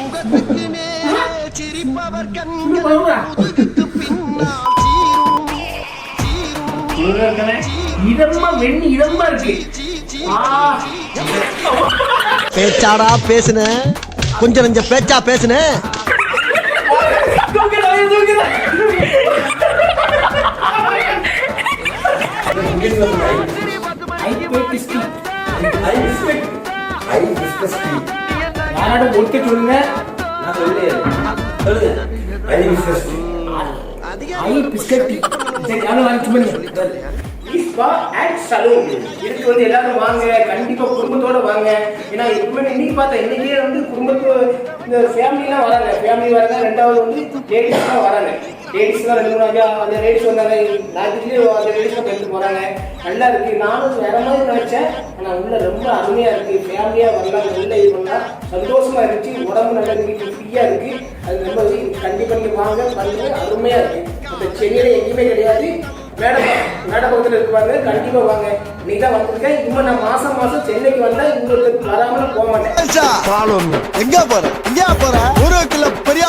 முகத்துக்கு மேலே சிரிப்பவர் கண்கள் முதுகுக்கு பின்னால் இதமா வெண்ணி இதமா இருக்கு. பேச்சாடா பேசுன, கொஞ்சம் நெஞ்ச பேச்சா பேசுன. யாராவது ஒட்டு சொல்லுங்க. இதுக்கு வந்து எல்லாரும் வாங்க, கண்டிப்பா குடும்பத்தோட வாங்க. ஏன்னா இன்னைக்கு பார்த்தா இன்னைக்கே வந்து குடும்பத்தோட இந்த ஃபேமிலிலாம் வராங்க, ஃபேமிலி வராங்க. ரெண்டாவது வந்து லேடிஸ்லாம் வராங்க. லேடிஸ்லாம் 2-3 அந்த லேடிஸ் வந்தாங்க. நாளைக்கு அந்த லேடிஸ்லாம் எடுத்து போறாங்க. நல்லா இருக்கு. நானும் வேற மாதிரி நினைச்சேன், ஆனா உள்ள ரொம்ப அருமையா இருக்கு. ஃபேமிலியா வரலாம், நல்ல இது பண்ணலாம், சந்தோஷமா இருந்துச்சு. உடம்பு நல்லா இருக்கு, ஃப்ரீயா இருக்கு. அது ரொம்ப கண்டிப்பா நீங்க வாங்க, பண்ணுங்க, அருமையா இருக்கு. இந்த சென்னையில எங்கேயுமே கிடையாது. மேட பக்கத்துல இருப்பாங்க, கண்டிப்பா வாங்க. இன்னைக்கு தான் வந்திருக்கேன். இன்னும் நான் மாசம் சென்னைக்கு வந்தா உங்களுக்கு வராம போக மாட்டேன். எங்க போற, எங்க போற? 1 கிலோ பெரிய